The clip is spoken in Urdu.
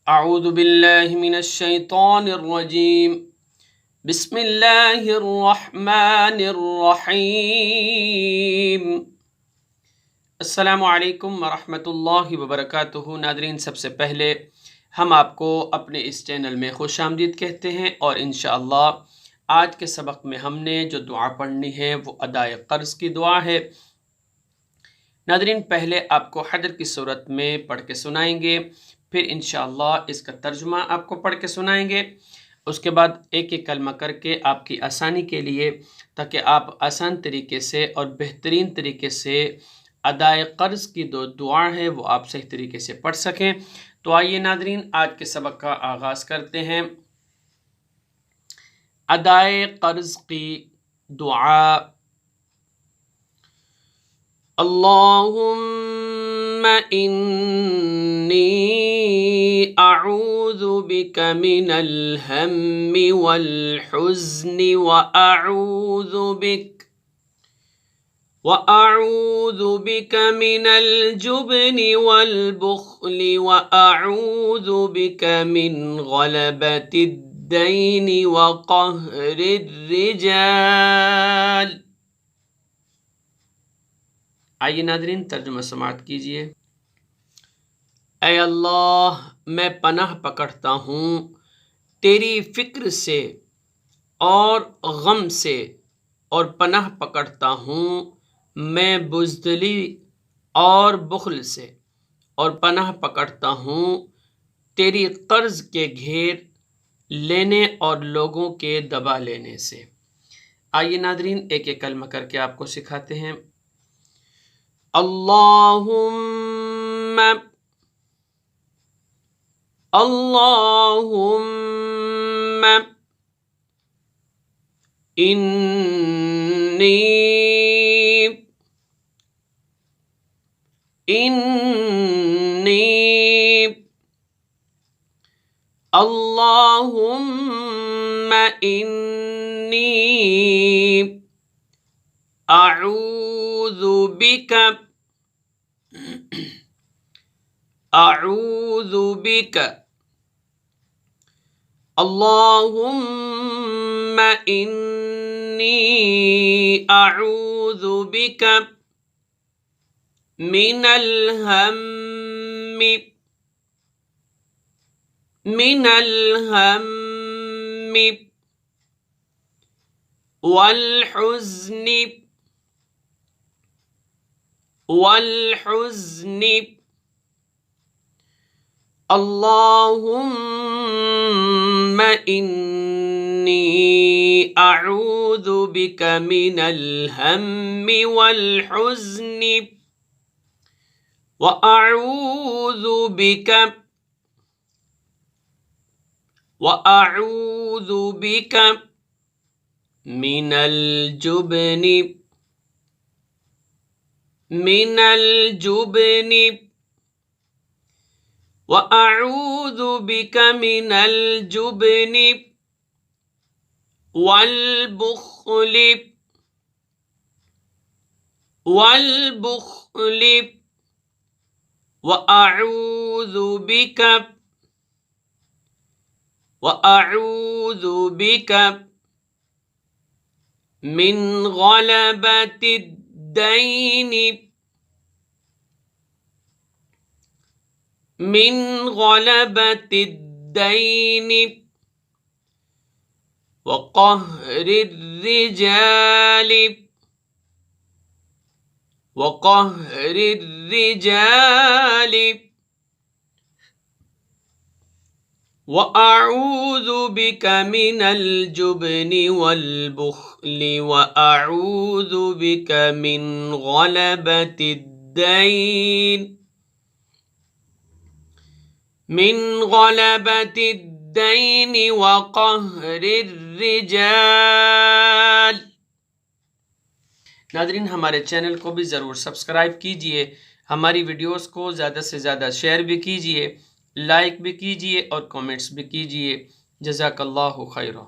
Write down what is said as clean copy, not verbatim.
اعوذ باللہ من الشیطان الرجیم بسم اللہ الرحمن الرحیم۔ السلام علیکم ورحمۃ اللہ وبرکاتہ۔ ناظرین، سب سے پہلے ہم آپ کو اپنے اس چینل میں خوش آمدید کہتے ہیں، اور انشاءاللہ آج کے سبق میں ہم نے جو دعا پڑھنی ہے وہ ادائے قرض کی دعا ہے۔ ناظرین، پہلے آپ کو حجر کی صورت میں پڑھ کے سنائیں گے، پھر انشاءاللہ اس کا ترجمہ آپ کو پڑھ کے سنائیں گے۔ اس کے بعد ایک ایک کلمہ کر کے آپ کی آسانی کے لیے، تاکہ آپ آسان طریقے سے اور بہترین طریقے سے ادائے قرض کی دعا ہے وہ آپ صحیح طریقے سے پڑھ سکیں۔ تو آئیے ناظرین، آج کے سبق کا آغاز کرتے ہیں۔ ادائے قرض کی دعا۔ اللہم انی اعوذ بک من الہم والحزن وأعوذ بك من الجبن والبخل وأعوذ بك من غلبة الدين وقهر الرجال۔ آئیے ناظرین، ترجمہ سماعت کیجئے۔ اے اللہ، میں پناہ پکڑتا ہوں تیری فکر سے اور غم سے، اور پناہ پکڑتا ہوں میں بزدلی اور بخل سے، اور پناہ پکڑتا ہوں تیری قرض کے گھیر لینے اور لوگوں کے دبا لینے سے۔ آئیے ناظرین، ایک ایک کلمہ کر کے آپ کو سکھاتے ہیں۔ اللہم اللہم انی اللہم انی اعوذ بک اللہم انی اعوذ بک من الہم والحزن اللہم انی اعوذ بک من الہم والحزن وأعوذ بک من الجبن وأعوذ بک من الجبن والبخل وأعوذ بک من غلبة الدين وقهر الرجال وأعوذ بك من الجبن والبخل وأعوذ بك من غلبة الدين وقهر الرجال۔ ناظرین، ہمارے چینل کو بھی ضرور سبسکرائب کیجئے، ہماری ویڈیوز کو زیادہ سے زیادہ شیئر بھی کیجئے، لائک بھی کیجئے اور کامنٹس بھی کیجئے۔ جزاک اللہ خیرہ۔